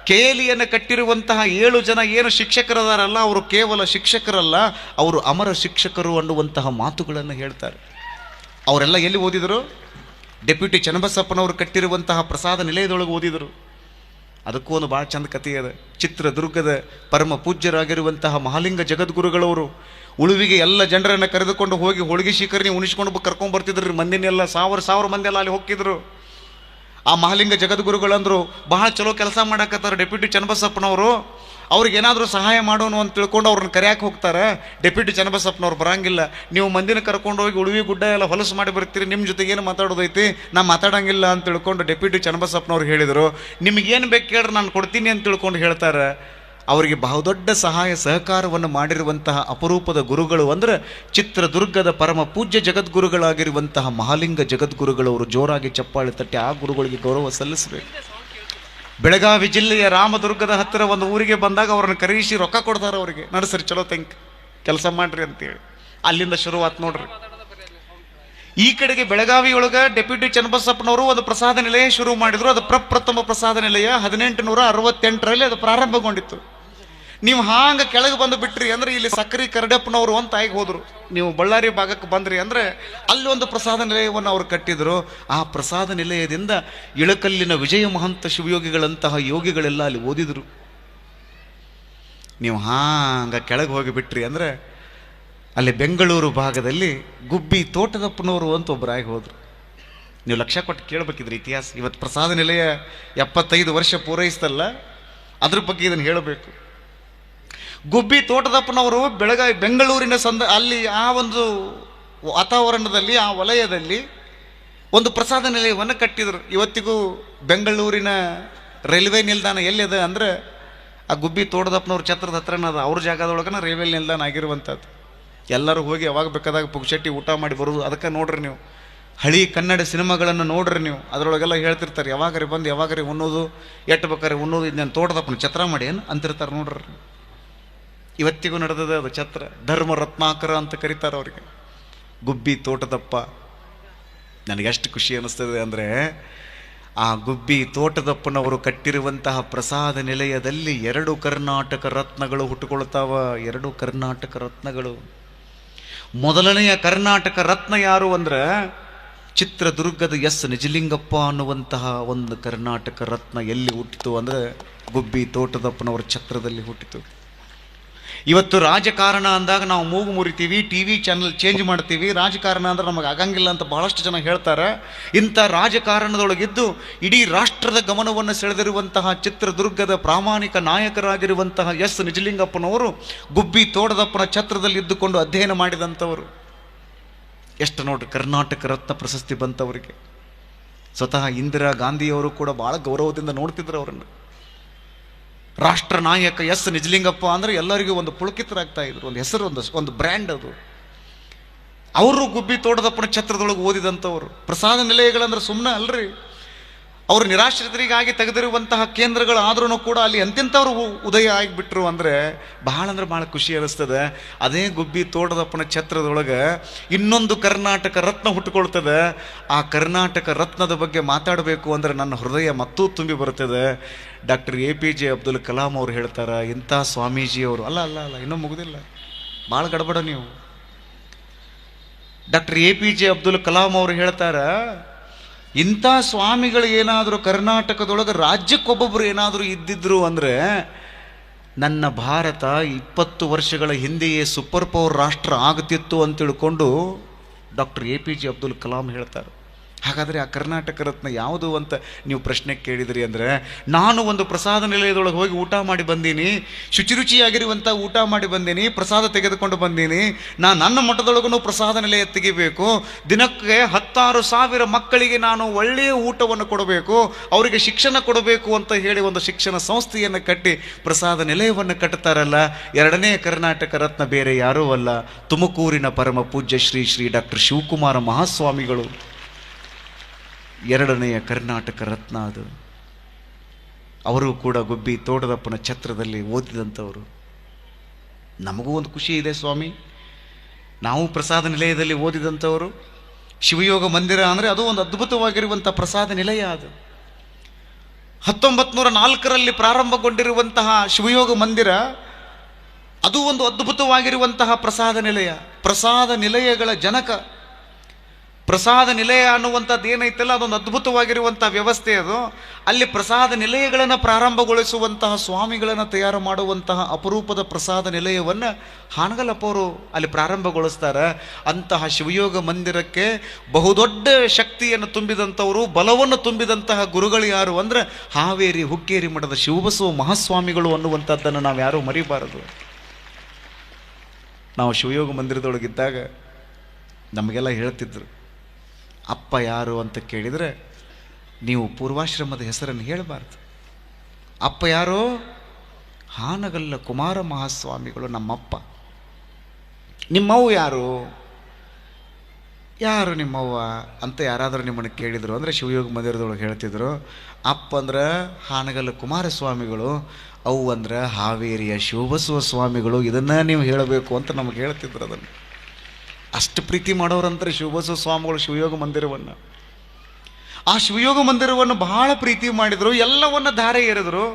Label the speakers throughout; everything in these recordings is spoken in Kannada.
Speaker 1: ಕೇಲಿಯನ್ನು ಕಟ್ಟಿರುವಂತಹ 7 ಜನ ಏನು ಶಿಕ್ಷಕರದಾರಲ್ಲ, ಅವರು ಕೇವಲ ಶಿಕ್ಷಕರಲ್ಲ, ಅವರು ಅಮರ ಶಿಕ್ಷಕರು ಅನ್ನುವಂತಹ ಮಾತುಗಳನ್ನು ಹೇಳ್ತಾರೆ. ಅವರೆಲ್ಲ ಎಲ್ಲಿ ಓದಿದರು? ಡೆಪ್ಯೂಟಿ ಚನ್ನಬಸಪ್ಪನವರು ಕಟ್ಟಿರುವಂತಹ ಪ್ರಸಾದ ನಿಲಯದೊಳಗೆ ಓದಿದರು. ಅದಕ್ಕೂ ಒಂದು ಭಾಳ ಚಂದ ಕಥೆ ಇದೆ. ಚಿತ್ರದುರ್ಗದ ಪರಮ ಪೂಜ್ಯರಾಗಿರುವಂತಹ ಮಹಾಲಿಂಗ ಜಗದ್ಗುರುಗಳವರು ಉಳುವಿಗೆ ಎಲ್ಲ ಜನರನ್ನು ಕರೆದುಕೊಂಡು ಹೋಗಿ ಹೋಳಿಗೆ ಶಿಖರಣಿ ಉಣಿಸ್ಕೊಂಡು ಕರ್ಕೊಂಡು ಬರ್ತಿದ್ರು. ಮಂದಿನೆಲ್ಲ ಸಾವಿರ ಮಂದಿ ಎಲ್ಲ ಅಲ್ಲಿ ಹೋಗ್ತಿದ್ರು. ಆ ಮಹಾಲಿಂಗ ಜಗದ್ಗುರುಗಳಂದ್ರು ಬಹಳ ಚಲೋ ಕೆಲಸ ಮಾಡಕತ್ತಾರೆ ಡೆಪ್ಯೂಟಿ ಚನ್ನಬಸಪ್ಪನವರು, ಅವ್ರಿಗೆ ಏನಾದರೂ ಸಹಾಯ ಮಾಡೋಣ ಅಂತ ತಿಳ್ಕೊಂಡು ಅವ್ರನ್ನ ಕರೆಯಕ್ಕೆ ಹೋಗ್ತಾರೆ. ಡೆಪ್ಯೂಟಿ ಚನ್ನಬಸಪ್ಪನವ್ರು ಬರಂಗಿಲ್ಲ. ನೀವು ಮಂದಿನ ಕರ್ಕೊಂಡು ಹೋಗಿ ಉಳುವಿ ಗುಡ್ಡ ಎಲ್ಲ ಹೊಲಸು ಮಾಡಿ ಬರ್ತೀರಿ, ನಿಮ್ಮ ಜೊತೆಗೆ ಏನು ಮಾತಾಡೋದೈತಿ, ನಾ ಮಾತಾಡೋಂಗಿಲ್ಲ ಅಂತ ತಿಳ್ಕೊಂಡು ಡೆಪ್ಯೂಟಿ ಚನ್ನಬಸಪ್ಪನವ್ರು ಹೇಳಿದರು. ನಿಮಗೇನು ಬೇಕು ಕೇಳ್ರಿ, ನಾನು ಕೊಡ್ತೀನಿ ಅಂತ ತಿಳ್ಕೊಂಡು ಹೇಳ್ತಾರೆ. ಅವರಿಗೆ ಬಹುದೊಡ್ಡ ಸಹಾಯ ಸಹಕಾರವನ್ನು ಮಾಡಿರುವಂತಹ ಅಪರೂಪದ ಗುರುಗಳು ಅಂದರೆ ಚಿತ್ರದುರ್ಗದ ಪರಮ ಪೂಜ್ಯ ಜಗದ್ಗುರುಗಳಾಗಿರುವಂತಹ ಮಹಾಲಿಂಗ ಜಗದ್ಗುರುಗಳವರು. ಜೋರಾಗಿ ಚಪ್ಪಾಳೆ ತಟ್ಟಿ ಆ ಗುರುಗಳಿಗೆ ಗೌರವ ಸಲ್ಲಿಸಬೇಕು. ಬೆಳಗಾವಿ ಜಿಲ್ಲೆಯ ರಾಮದುರ್ಗದ ಹತ್ತಿರ ಒಂದು ಊರಿಗೆ ಬಂದಾಗ ಅವ್ರನ್ನ ಕರೆಯಿಸಿ ರೊಕ್ಕ ಕೊಡ್ತಾರೆ. ಅವರಿಗೆ ನಡೆಸ್ರಿ, ಚಲೋ ಕೆಲಸ ಮಾಡ್ರಿ ಅಂತೇಳಿ ಅಲ್ಲಿಂದ ಶುರುವಾತ್ ನೋಡ್ರಿ. ಈ ಕಡೆಗೆ ಬೆಳಗಾವಿ ಒಳಗೆ ಡೆಪ್ಯೂಟಿ ಚನ್ನಬಸಪ್ಪನವರು ಒಂದು ಪ್ರಸಾದ ನಿಲಯ ಶುರು ಮಾಡಿದ್ರು. ಅದು ಪ್ರಪ್ರಥಮ ಪ್ರಸಾದ ನಿಲಯ 1868ರಲ್ಲಿ ಅದು ಪ್ರಾರಂಭಗೊಂಡಿತ್ತು. ನೀವು ಹಾಂಗೆ ಕೆಳಗೆ ಬಂದು ಬಿಟ್ರಿ ಅಂದ್ರೆ ಇಲ್ಲಿ ಸಕ್ರಿ ಕರಡಪ್ಪನವರು ಅಂತ ಆಗಿ ಹೋದ್ರು. ನೀವು ಬಳ್ಳಾರಿ ಭಾಗಕ್ಕೆ ಬಂದ್ರಿ ಅಂದ್ರೆ ಅಲ್ಲಿ ಒಂದು ಪ್ರಸಾದ ನಿಲಯವನ್ನು ಅವರು ಕಟ್ಟಿದ್ರು. ಆ ಪ್ರಸಾದ ನಿಲಯದಿಂದ ಇಳಕಲ್ಲಿನ ವಿಜಯ ಮಹಂತ ಶಿವಯೋಗಿಗಳಂತಹ ಯೋಗಿಗಳೆಲ್ಲ ಅಲ್ಲಿ ಓದಿದ್ರು. ನೀವು ಹಾಂಗ ಕೆಳಗೆ ಹೋಗಿಬಿಟ್ರಿ ಅಂದ್ರೆ ಅಲ್ಲಿ ಬೆಂಗಳೂರು ಭಾಗದಲ್ಲಿ ಗುಬ್ಬಿ ತೋಟದಪ್ಪನವರು ಅಂತ ಒಬ್ಬರಾಗಿ ಹೋದ್ರು. ನೀವು ಲಕ್ಷ ಕೊಟ್ಟು ಕೇಳಬೇಕಿದ್ರಿ ಇತಿಹಾಸ. ಇವತ್ತು ಪ್ರಸಾದ ನಿಲಯ 75 ವರ್ಷ ಪೂರೈಸ್ತಲ್ಲ, ಅದ್ರ ಬಗ್ಗೆ ಇದನ್ನು ಹೇಳಬೇಕು. ಗುಬ್ಬಿ ತೋಟದಪ್ಪನವರು ಬೆಂಗಳೂರಿನ ಅಲ್ಲಿ ಆ ಒಂದು ವಾತಾವರಣದಲ್ಲಿ, ಆ ವಲಯದಲ್ಲಿ ಒಂದು ಪ್ರಸಾದ ನಿಲಯವನ್ನು ಕಟ್ಟಿದರು. ಇವತ್ತಿಗೂ ಬೆಂಗಳೂರಿನ ರೈಲ್ವೆ ನಿಲ್ದಾಣ ಎಲ್ಲಿದೆ ಅಂದರೆ ಆ ಗುಬ್ಬಿ ತೋಟದಪ್ಪನವ್ರ ಛತ್ರದ ಹತ್ರನ ಅದು, ಅವ್ರ ಜಾಗದೊಳಗನ ರೈಲ್ವೆ ನಿಲ್ದಾಣ ಆಗಿರುವಂಥದ್ದು. ಎಲ್ಲರೂ ಹೋಗಿ ಯಾವಾಗ ಬೇಕಾದಾಗ ಪುಕ್ಷಟ್ಟಿ ಊಟ ಮಾಡಿ ಬರೋದು. ಅದಕ್ಕೆ ನೋಡ್ರಿ ನೀವು ಹಳಿ ಕನ್ನಡ ಸಿನಿಮಾಗಳನ್ನು ನೋಡ್ರಿ ನೀವು, ಅದರೊಳಗೆಲ್ಲ ಹೇಳ್ತಿರ್ತಾರೆ ಯಾವಾಗರಿ ಬಂದು ಯಾವಾಗರಿ ಉಣ್ಣೋದು, ಎಟ್ಟು ಬೇಕಾರೆ ಉಣ್ಣೋದು, ಇದನ್ನ ತೋಟದಪ್ಪನ ಛತ್ರ ಮಾಡಿ ಏನು ಅಂತಿರ್ತಾರೆ ನೋಡ್ರಿ. ಇವತ್ತಿಗೂ ನಡೆದದೆ ಅದು ಛತ್ರ. ಧರ್ಮ ರತ್ನಾಕರ ಅಂತ ಕರೀತಾರೆ ಅವರಿಗೆ. ಗುಬ್ಬಿ ತೋಟದಪ್ಪ. ನನಗೆ ಎಷ್ಟು ಖುಷಿ ಅನ್ನಿಸ್ತದೆ ಅಂದರೆ ಆ ಗುಬ್ಬಿ ತೋಟದಪ್ಪನವರು ಕಟ್ಟಿರುವಂತಹ ಪ್ರಸಾದ ನಿಲಯದಲ್ಲಿ 2 ಕರ್ನಾಟಕ ರತ್ನಗಳು ಹುಟ್ಟುಕೊಳ್ತಾವ. 2 ಕರ್ನಾಟಕ ರತ್ನಗಳು. ಮೊದಲನೆಯ ಕರ್ನಾಟಕ ರತ್ನ ಯಾರು ಅಂದ್ರೆ ಚಿತ್ರದುರ್ಗದ ಎಸ್ ನಿಜಲಿಂಗಪ್ಪ ಅನ್ನುವಂತಹ ಒಂದು ಕರ್ನಾಟಕ ರತ್ನ ಎಲ್ಲಿ ಹುಟ್ಟಿತು ಅಂದರೆ ಗುಬ್ಬಿ ತೋಟದಪ್ಪನವರ ಛತ್ರದಲ್ಲಿ ಹುಟ್ಟಿತು. ಇವತ್ತು ರಾಜಕಾರಣ ಅಂದಾಗ ನಾವು ಮೂಗು ಮುರಿತೀವಿ, TV ಚಾನಲ್ ಚೇಂಜ್ ಮಾಡ್ತೀವಿ. ರಾಜಕಾರಣ ಅಂದ್ರೆ ನಮಗೆ ಆಗಂಗಿಲ್ಲ ಅಂತ ಬಹಳಷ್ಟು ಜನ ಹೇಳ್ತಾರೆ. ಇಂಥ ರಾಜಕಾರಣದೊಳಗಿದ್ದು ಇಡೀ ರಾಷ್ಟ್ರದ ಗಮನವನ್ನು ಸೆಳೆದಿರುವಂತಹ ಚಿತ್ರದುರ್ಗದ ಪ್ರಾಮಾಣಿಕ ನಾಯಕರಾಗಿರುವಂತಹ ಎಸ್ ನಿಜಲಿಂಗಪ್ಪನವರು ಗುಬ್ಬಿ ತೋಟದಪ್ಪನ ಛತ್ರದಲ್ಲಿ ಇದ್ದುಕೊಂಡು ಅಧ್ಯಯನ ಮಾಡಿದಂಥವರು. ಎಷ್ಟು ನೋಡ್ರಿ, ಕರ್ನಾಟಕ ರತ್ನ ಪ್ರಶಸ್ತಿ ಬಂತವರಿಗೆ. ಸ್ವತಃ ಇಂದಿರಾ ಗಾಂಧಿಯವರು ಕೂಡ ಭಾಳ ಗೌರವದಿಂದ ನೋಡ್ತಿದ್ರು ಅವರನ್ನು. ರಾಷ್ಟ್ರ ನಾಯಕ ಎಸ್ ನಿಜಲಿಂಗಪ್ಪ ಅಂದರೆ ಎಲ್ಲರಿಗೂ ಒಂದು ಪುಳಕಿತರಾಗ್ತಾ ಇದ್ರು. ಒಂದು ಹೆಸರು, ಒಂದು ಬ್ರ್ಯಾಂಡ್ ಅದು. ಅವರು ಗುಬ್ಬಿ ತೋಟದಪ್ಪನ ಛತ್ರದೊಳಗೆ ಓದಿದಂಥವ್ರು. ಪ್ರಸಾದ ನಿಲಯಗಳಂದ್ರೆ ಸುಮ್ಮನೆ ಅಲ್ರಿ, ಅವರು ನಿರಾಶ್ರಿತರಿಗಾಗಿ ತೆಗೆದಿರುವಂತಹ ಕೇಂದ್ರಗಳಾದ್ರೂ ಕೂಡ ಅಲ್ಲಿ ಎಂತೆಂಥವ್ರು ಉದಯ ಆಗಿಬಿಟ್ರು ಅಂದರೆ ಭಾಳ ಖುಷಿ ಅನ್ನಿಸ್ತದೆ. ಅದೇ ಗುಬ್ಬಿ ತೋಟದಪ್ಪನ ಛತ್ರದೊಳಗೆ ಇನ್ನೊಂದು ಕರ್ನಾಟಕ ರತ್ನ ಹುಟ್ಟುಕೊಳ್ತದೆ. ಆ ಕರ್ನಾಟಕ ರತ್ನದ ಬಗ್ಗೆ ಮಾತಾಡಬೇಕು ಅಂದರೆ ನನ್ನ ಹೃದಯ ಮತ್ತೂ ತುಂಬಿ ಬರುತ್ತದೆ. ಡಾಕ್ಟರ್ APJ ಅಬ್ದುಲ್ ಕಲಾಂ ಅವರು ಹೇಳ್ತಾರೆ, ಇಂಥ ಸ್ವಾಮೀಜಿಯವರು ಅಲ್ಲ ಇನ್ನೂ ಮುಗಿದಿಲ್ಲ, ಭಾಳ ಗಡಬಡ ನೀವು. ಡಾಕ್ಟರ್ APJ ಅಬ್ದುಲ್ ಕಲಾಂ ಅವರು ಹೇಳ್ತಾರೆ, ಇಂಥ ಸ್ವಾಮಿಗಳು ಏನಾದರೂ ಕರ್ನಾಟಕದೊಳಗೆ ರಾಜ್ಯಕ್ಕೊಬ್ಬೊಬ್ಬರು ಏನಾದರೂ ಇದ್ದಿದ್ರು ಅಂದರೆ ನನ್ನ ಭಾರತ 20 ವರ್ಷಗಳ ಹಿಂದೆಯೇ ಸೂಪರ್ ಪವರ್ ರಾಷ್ಟ್ರ ಆಗುತ್ತಿತ್ತು ಅಂತ ತಿಳ್ಕೊಂಡು ಡಾಕ್ಟರ್ APJ ಅಬ್ದುಲ್ ಕಲಾಂ ಹೇಳ್ತಾರೆ. ಹಾಗಾದರೆ ಆ ಕರ್ನಾಟಕ ರತ್ನ ಯಾವುದು ಅಂತ ನೀವು ಪ್ರಶ್ನೆ ಕೇಳಿದ್ರಿ ಅಂದರೆ, ನಾನು ಒಂದು ಪ್ರಸಾದ ನಿಲಯದೊಳಗೆ ಹೋಗಿ ಊಟ ಮಾಡಿ ಬಂದೀನಿ, ಶುಚಿರುಚಿಯಾಗಿರುವಂಥ ಊಟ ಮಾಡಿ ಬಂದೀನಿ, ಪ್ರಸಾದ ತೆಗೆದುಕೊಂಡು ಬಂದೀನಿ. ನನ್ನ ಮಠದೊಳಗೂ ಪ್ರಸಾದ ನಿಲಯ ತೆಗಿಬೇಕು. ದಿನಕ್ಕೆ 16,000 ಮಕ್ಕಳಿಗೆ ನಾನು ಒಳ್ಳೆಯ ಊಟವನ್ನು ಕೊಡಬೇಕು, ಅವರಿಗೆ ಶಿಕ್ಷಣ ಕೊಡಬೇಕು ಅಂತ ಹೇಳಿ ಒಂದು ಶಿಕ್ಷಣ ಸಂಸ್ಥೆಯನ್ನು ಕಟ್ಟಿ ಪ್ರಸಾದ ನಿಲಯವನ್ನು ಕಟ್ಟುತ್ತಾರಲ್ಲ. 2ನೇ ಕರ್ನಾಟಕ ರತ್ನ ಬೇರೆ ಯಾರೂ ಅಲ್ಲ, ತುಮಕೂರಿನ ಪರಮ ಪೂಜ್ಯ ಶ್ರೀ ಡಾಕ್ಟರ್ ಶಿವಕುಮಾರ ಮಹಾಸ್ವಾಮಿಗಳು 2ನೇ ಕರ್ನಾಟಕ ರತ್ನ ಅದು. ಅವರು ಕೂಡ ಗುಬ್ಬಿ ತೋಟದಪ್ಪನ ಛತ್ರದಲ್ಲಿ ಓದಿದಂಥವರು. ನಮಗೂ ಒಂದು ಖುಷಿ ಇದೆ ಸ್ವಾಮಿ, ನಾವು ಪ್ರಸಾದ ನಿಲಯದಲ್ಲಿ ಓದಿದಂಥವರು. ಶಿವಯೋಗ ಮಂದಿರ ಅಂದರೆ ಅದು ಒಂದು ಅದ್ಭುತವಾಗಿರುವಂಥ ಪ್ರಸಾದ ನಿಲಯ ಅದು. 1904ರಲ್ಲಿ ಪ್ರಾರಂಭಗೊಂಡಿರುವಂತಹ ಶಿವಯೋಗ ಮಂದಿರ ಅದು ಒಂದು ಅದ್ಭುತವಾಗಿರುವಂತಹ ಪ್ರಸಾದ ನಿಲಯ, ಪ್ರಸಾದ ನಿಲಯಗಳ ಜನಕ. ಪ್ರಸಾದ ನಿಲಯ ಅನ್ನುವಂಥದ್ದು ಏನೈತಲ್ಲ, ಅದೊಂದು ಅದ್ಭುತವಾಗಿರುವಂತಹ ವ್ಯವಸ್ಥೆ. ಅದು ಅಲ್ಲಿ ಪ್ರಸಾದ ನಿಲಯಗಳನ್ನು ಪ್ರಾರಂಭಗೊಳಿಸುವಂತಹ ಸ್ವಾಮಿಗಳನ್ನು ತಯಾರು ಮಾಡುವಂತಹ ಅಪರೂಪದ ಪ್ರಸಾದ ನಿಲಯವನ್ನು ಹಾನಗಲ್ಲಪ್ಪವರು ಅಲ್ಲಿ ಪ್ರಾರಂಭಗೊಳಿಸ್ತಾರೆ. ಅಂತಹ ಶಿವಯೋಗ ಮಂದಿರಕ್ಕೆ ಬಹುದೊಡ್ಡ ಶಕ್ತಿಯನ್ನು ತುಂಬಿದಂಥವರು, ಬಲವನ್ನು ತುಂಬಿದಂತಹ ಗುರುಗಳು ಯಾರು ಅಂದರೆ ಹಾವೇರಿ ಹುಕ್ಕೇರಿ ಮಠದ ಶಿವಬಸವ ಮಹಾಸ್ವಾಮಿಗಳು ಅನ್ನುವಂಥದ್ದನ್ನು ನಾವು ಯಾರೂ ಮರಿಬಾರದು. ನಾವು ಶಿವಯೋಗ ಮಂದಿರದೊಳಗಿದ್ದಾಗ ನಮಗೆಲ್ಲ ಹೇಳ್ತಿದ್ರು, ಅಪ್ಪ ಯಾರು ಅಂತ ಕೇಳಿದರೆ ನೀವು ಪೂರ್ವಾಶ್ರಮದ ಹೆಸರನ್ನು ಹೇಳಬಾರ್ದು. ಅಪ್ಪ ಯಾರು? ಹಾನಗಲ್ಲ ಕುಮಾರ ಮಹಾಸ್ವಾಮಿಗಳು ನಮ್ಮಪ್ಪ. ನಿಮ್ಮವ್ವ ಯಾರು? ಯಾರು ನಿಮ್ಮವ್ವ ಅಂತ ಯಾರಾದರೂ ನಿಮ್ಮನ್ನು ಕೇಳಿದರು ಅಂದರೆ ಶಿವಯೋಗ ಮಂದಿರದೊಳಗೆ ಹೇಳ್ತಿದ್ರು, ಅಪ್ಪ ಅಂದ್ರೆ ಹಾನಗಲ್ಲ ಕುಮಾರಸ್ವಾಮಿಗಳು, ಅವು ಅಂದ್ರೆ ಹಾವೇರಿಯ ಶಿವಬಸವ ಸ್ವಾಮಿಗಳು. ಇದನ್ನು ನೀವು ಹೇಳಬೇಕು ಅಂತ ನಮಗೆ ಹೇಳ್ತಿದ್ರು. ಅದನ್ನು ಅಷ್ಟು ಪ್ರೀತಿ ಮಾಡೋರಂತಾರೆ ಶಿವಬಸವ ಸ್ವಾಮಿಗಳು ಶಿವಯೋಗ ಮಂದಿರವನ್ನು. ಆ ಶಿವಯೋಗ ಮಂದಿರವನ್ನು ಬಹಳ ಪ್ರೀತಿ ಮಾಡಿದರು, ಎಲ್ಲವನ್ನು ಧಾರೆ ಎರೆದರು.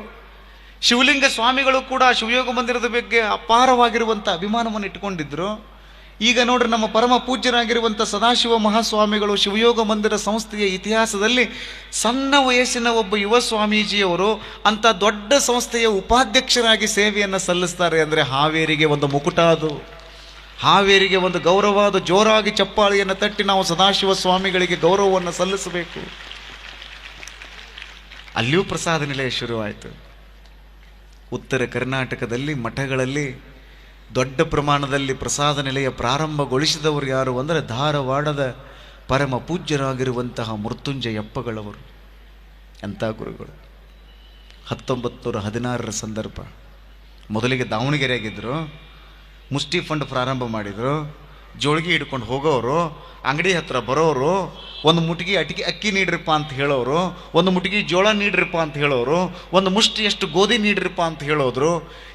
Speaker 1: ಶಿವಲಿಂಗ ಸ್ವಾಮಿಗಳು ಕೂಡ ಶಿವಯೋಗ ಮಂದಿರದ ಬಗ್ಗೆ ಅಪಾರವಾಗಿರುವಂಥ ಅಭಿಮಾನವನ್ನು ಇಟ್ಟುಕೊಂಡಿದ್ದರು. ಈಗ ನೋಡ್ರಿ, ನಮ್ಮ ಪರಮ ಪೂಜ್ಯರಾಗಿರುವಂಥ ಸದಾಶಿವ ಮಹಾಸ್ವಾಮಿಗಳು ಶಿವಯೋಗ ಮಂದಿರ ಸಂಸ್ಥೆಯ ಇತಿಹಾಸದಲ್ಲಿ ಸಣ್ಣ ವಯಸ್ಸಿನ ಒಬ್ಬ ಯುವ ಸ್ವಾಮೀಜಿಯವರು ಅಂಥ ದೊಡ್ಡ ಸಂಸ್ಥೆಯ ಉಪಾಧ್ಯಕ್ಷರಾಗಿ ಸೇವೆಯನ್ನು ಸಲ್ಲಿಸ್ತಾರೆ ಅಂದರೆ ಹಾವೇರಿಗೆ ಒಂದು ಮುಕುಟ, ಅದು ಹಾವೇರಿಗೆ ಒಂದು ಗೌರವ. ಅದು ಜೋರಾಗಿ ಚಪ್ಪಾಳಿಯನ್ನು ತಟ್ಟಿ ನಾವು ಸದಾಶಿವ ಸ್ವಾಮಿಗಳಿಗೆ ಗೌರವವನ್ನು ಸಲ್ಲಿಸಬೇಕು. ಅಲ್ಲಿಯೂ ಪ್ರಸಾದ ನಿಲಯ ಶುರುವಾಯಿತು. ಉತ್ತರ ಕರ್ನಾಟಕದಲ್ಲಿ ಮಠಗಳಲ್ಲಿ ದೊಡ್ಡ ಪ್ರಮಾಣದಲ್ಲಿ ಪ್ರಸಾದ ನಿಲಯ ಪ್ರಾರಂಭಗೊಳಿಸಿದವರು ಯಾರು ಅಂದರೆ ಧಾರವಾಡದ ಪರಮ ಪೂಜ್ಯರಾಗಿರುವಂತಹ ಮೃತ್ಯುಂಜಯಪ್ಪಗಳವರು. ಎಂಥ ಗುರುಗಳು! 1916ರ ಸಂದರ್ಭ. ಮೊದಲಿಗೆ ದಾವಣಗೆರೆಯಾಗಿದ್ದರು. ಮುಷ್ಟಿ ಫಂಡ್ ಪ್ರಾರಂಭ ಮಾಡಿದರು. ಜೋಳಿಗೆ ಹಿಡ್ಕೊಂಡು ಹೋಗೋರು, ಅಂಗಡಿ ಹತ್ರ ಬರೋರು, ಒಂದು ಮುಟ್ಟಿಗೆ ಅಕ್ಕಿ ನೀಡ್ರಿಪ್ಪ ಅಂತ ಹೇಳೋರು, ಒಂದು ಮುಟ್ಟಿಗೆ ಜೋಳ ನೀಡ್ರಿಪ್ಪ ಅಂತ ಹೇಳೋರು, ಒಂದು ಮುಷ್ಟಿಯಷ್ಟು ಗೋಧಿ ನೀಡ್ರಿಪ್ಪ ಅಂತ ಹೇಳೋದ್ರು.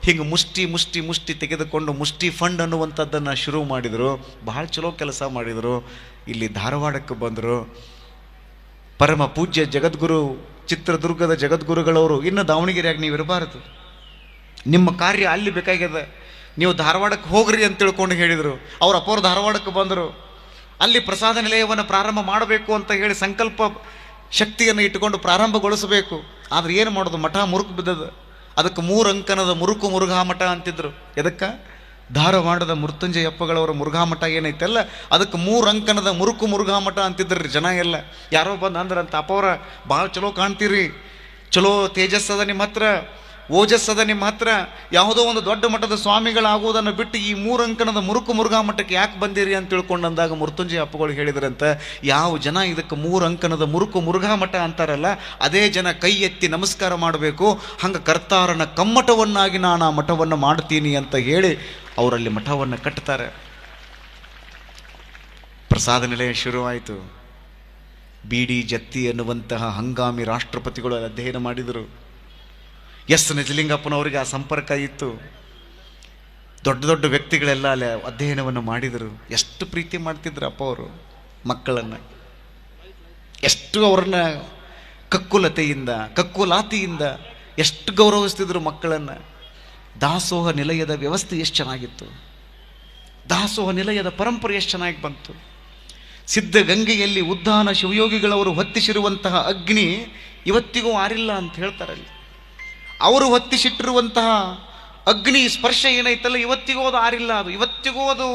Speaker 1: ಹಿಂಗೆ ಮುಷ್ಟಿ ಮುಷ್ಟಿ ಮುಷ್ಟಿ ತೆಗೆದುಕೊಂಡು ಮುಷ್ಟಿ ಫಂಡ್ ಅನ್ನುವಂಥದ್ದನ್ನು ಶುರು ಮಾಡಿದರು. ಬಹಳ ಚಲೋ ಕೆಲಸ ಮಾಡಿದರು. ಇಲ್ಲಿ ಧಾರವಾಡಕ್ಕೆ ಬಂದರು. ಪರಮ ಪೂಜ್ಯ ಜಗದ್ಗುರು ಚಿತ್ರದುರ್ಗದ ಜಗದ್ಗುರುಗಳವರು, ಇನ್ನು ದಾವಣಗೆರೆಯಾಗಿ ನೀವು ಇರಬಾರದು, ನಿಮ್ಮ ಕಾರ್ಯ ಅಲ್ಲಿ ಬೇಕಾಗ್ಯದ, ನೀವು ಧಾರವಾಡಕ್ಕೆ ಹೋಗ್ರಿ ಅಂತ ತಿಳ್ಕೊಂಡು ಹೇಳಿದರು. ಅವ್ರ ಅಪ್ಪವ್ರು ಧಾರವಾಡಕ್ಕೆ ಬಂದರು. ಅಲ್ಲಿ ಪ್ರಸಾದ ನಿಲಯವನ್ನು ಪ್ರಾರಂಭ ಮಾಡಬೇಕು ಅಂತ ಹೇಳಿ ಸಂಕಲ್ಪ ಶಕ್ತಿಯನ್ನು ಇಟ್ಟುಕೊಂಡು ಪ್ರಾರಂಭಗೊಳಿಸಬೇಕು. ಆದರೆ ಏನು ಮಾಡೋದು, ಮಠ ಮುರುಕು ಬಿದ್ದದ. ಅದಕ್ಕೆ 3 ಅಂಕಣದ ಮುರುಕು ಮುರುಘಾ ಮಠ ಅಂತಿದ್ರು. ಎದಕ್ಕೆ? ಧಾರವಾಡದ ಮೃತ್ಯುಂಜಯಪ್ಪಗಳವರ ಮುರುಘಾ ಮಠ ಏನೈತಲ್ಲ, ಅದಕ್ಕೆ 3 ಅಂಕಣದ ಮುರುಕು ಮುರುಘಾ ಮಠ ಅಂತಿದ್ರಿ ಜನ ಎಲ್ಲ. ಯಾರೋ ಬಂದು ಅಂದ್ರಂತ, ಅಪ್ಪವ್ರ ಭಾಳ ಚಲೋ ಕಾಣ್ತೀರಿ, ಚಲೋ ತೇಜಸ್ಸದ ನಿಮ್ಮ ಹತ್ರ, ಓಜಸ್ಸದ ನಿಮ್ಮ ಹತ್ರ, ಯಾವುದೋ ಒಂದು ದೊಡ್ಡ ಮಠದ ಸ್ವಾಮಿಗಳಾಗುವುದನ್ನು ಬಿಟ್ಟು ಈ 3 ಅಂಕಣದ ಮುರುಕು ಮುರುಘಾ ಮಠಕ್ಕೆ ಯಾಕೆ ಬಂದಿರಿ ಅಂತ ತಿಳ್ಕೊಂಡು ಅಂದಾಗ ಮೃತ್ಯುಂಜಯ ಅಪ್ಪಗಳು ಹೇಳಿದ್ರಂತ, ಯಾವ ಜನ ಇದಕ್ಕೆ 3 ಅಂಕಣದ ಮುರುಕು ಮುರುಘಾ ಮಠ ಅಂತಾರಲ್ಲ, ಅದೇ ಜನ ಕೈ ಎತ್ತಿ ನಮಸ್ಕಾರ ಮಾಡಬೇಕು. ಹಂಗೆ ಕರ್ತಾರನ ಕಮ್ಮಟವನ್ನಾಗಿ ನಾನು ಆ ಮಠವನ್ನು ಮಾಡ್ತೀನಿ ಅಂತ ಹೇಳಿ ಅವರಲ್ಲಿ ಮಠವನ್ನು ಕಟ್ತಾರೆ. ಪ್ರಸಾದ ನಿಲಯ ಶುರುವಾಯಿತು. ಬಿ ಡಿ ಜತ್ತಿ ಎನ್ನುವಂತಹ ಹಂಗಾಮಿ ರಾಷ್ಟ್ರಪತಿಗಳು ಅಧ್ಯಯನ ಮಾಡಿದರು. ಎಸ್ ನಿಜಲಿಂಗಪ್ಪನವರಿಗೆ ಆ ಸಂಪರ್ಕ ಇತ್ತು. ದೊಡ್ಡ ದೊಡ್ಡ ವ್ಯಕ್ತಿಗಳೆಲ್ಲ ಅಲ್ಲಿ ಅಧ್ಯಯನವನ್ನು ಮಾಡಿದರು. ಎಷ್ಟು ಪ್ರೀತಿ ಮಾಡ್ತಿದ್ರು ಅಪ್ಪ ಅವರು ಮಕ್ಕಳನ್ನು, ಎಷ್ಟು ಅವರನ್ನ ಕಕ್ಕುಲಾತಿಯಿಂದ ಎಷ್ಟು ಗೌರವಿಸ್ತಿದ್ರು ಮಕ್ಕಳನ್ನು. ದಾಸೋಹ ನಿಲಯದ ವ್ಯವಸ್ಥೆ ಎಷ್ಟು ಚೆನ್ನಾಗಿತ್ತು, ದಾಸೋಹ ನಿಲಯದ ಪರಂಪರೆ ಎಷ್ಟು ಚೆನ್ನಾಗಿ ಬಂತು. ಸಿದ್ಧಗಂಗೆಯಲ್ಲಿ ಉದ್ಧಾನ ಶಿವಯೋಗಿಗಳವರು ಹೊತ್ತಿಸಿರುವಂತಹ ಅಗ್ನಿ ಇವತ್ತಿಗೂ ಆರಿಲ್ಲ ಅಂತ ಹೇಳ್ತಾರಲ್ಲಿ. ಅವರು ಹೊತ್ತಿಸಿಟ್ಟಿರುವಂತಹ ಅಗ್ನಿ ಸ್ಪರ್ಶ ಏನೈತಲ್ಲ, ಇವತ್ತಿಗೂ ಅದು ಆರಿಲ್ಲ. ಅದು ಇವತ್ತಿಗೂ ಅದು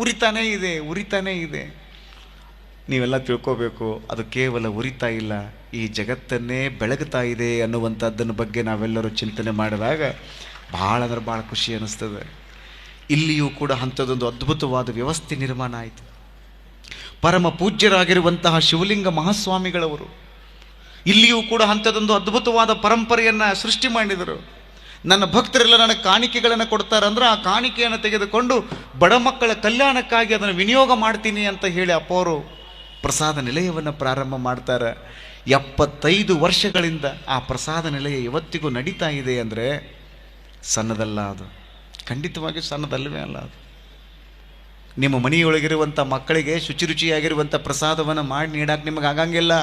Speaker 1: ಉರಿತಾನೇ ಇದೆ. ನೀವೆಲ್ಲ ತಿಳ್ಕೋಬೇಕು, ಅದು ಕೇವಲ ಉರಿತಾ ಇಲ್ಲ, ಈ ಜಗತ್ತನ್ನೇ ಬೆಳಗುತ್ತಾ ಇದೆ ಅನ್ನುವಂಥದ್ದನ್ನು ಬಗ್ಗೆ ನಾವೆಲ್ಲರೂ ಚಿಂತನೆ ಮಾಡಿದಾಗ ಭಾಳ ಅಂದ್ರೆ ಭಾಳ ಖುಷಿ ಅನ್ನಿಸ್ತದೆ. ಇಲ್ಲಿಯೂ ಕೂಡ ಅಂಥದ್ದೊಂದು ಅದ್ಭುತವಾದ ವ್ಯವಸ್ಥೆ ನಿರ್ಮಾಣ ಆಯಿತು. ಪರಮ ಪೂಜ್ಯರಾಗಿರುವಂತಹ ಶಿವಲಿಂಗ ಮಹಾಸ್ವಾಮಿಗಳವರು ಇಲ್ಲಿಯೂ ಕೂಡ ಅಂಥದ್ದೊಂದು ಅದ್ಭುತವಾದ ಪರಂಪರೆಯನ್ನು ಸೃಷ್ಟಿ ಮಾಡಿದರು. ನನ್ನ ಭಕ್ತರೆಲ್ಲ ನನಗೆ ಕಾಣಿಕೆಗಳನ್ನು ಕೊಡ್ತಾರಂದ್ರೆ ಆ ಕಾಣಿಕೆಯನ್ನು ತೆಗೆದುಕೊಂಡು ಬಡ ಮಕ್ಕಳ ಕಲ್ಯಾಣಕ್ಕಾಗಿ ಅದನ್ನು ವಿನಿಯೋಗ ಮಾಡ್ತೀನಿ ಅಂತ ಹೇಳಿ ಅಪ್ಪವರು ಪ್ರಸಾದ ನಿಲಯವನ್ನು ಪ್ರಾರಂಭ ಮಾಡ್ತಾರೆ. 75 ವರ್ಷಗಳಿಂದ ಆ ಪ್ರಸಾದ ನಿಲಯ ಇವತ್ತಿಗೂ ನಡೀತಾ ಇದೆ ಅಂದರೆ ಸಣ್ಣದಲ್ಲ, ಅದು ಖಂಡಿತವಾಗಿ ಸಣ್ಣದಲ್ಲವೇ ಅಲ್ಲ. ಅದು ನಿಮ್ಮ ಮನೆಯೊಳಗಿರುವಂಥ ಮಕ್ಕಳಿಗೆ ಶುಚಿರುಚಿಯಾಗಿರುವಂಥ ಪ್ರಸಾದವನ್ನು ಮಾಡಿ ನೀಡಕ್ಕೆ ನಿಮಗೆ ಆಗಂಗಿಲ್ಲ.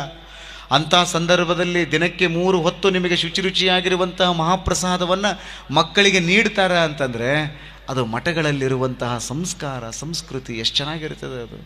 Speaker 1: ಅಂಥ ಸಂದರ್ಭದಲ್ಲಿ ದಿನಕ್ಕೆ 3 ಹೊತ್ತು ನಿಮಗೆ ಶುಚಿರುಚಿಯಾಗಿರುವಂತಹ ಮಹಾಪ್ರಸಾದವನ್ನು ಮಕ್ಕಳಿಗೆ ನೀಡ್ತಾರ ಅಂತಂದರೆ ಅದು ಮಠಗಳಲ್ಲಿರುವಂತಹ ಸಂಸ್ಕಾರ ಸಂಸ್ಕೃತಿ ಎಷ್ಟು ಚೆನ್ನಾಗಿರ್ತದೆ ಅದು.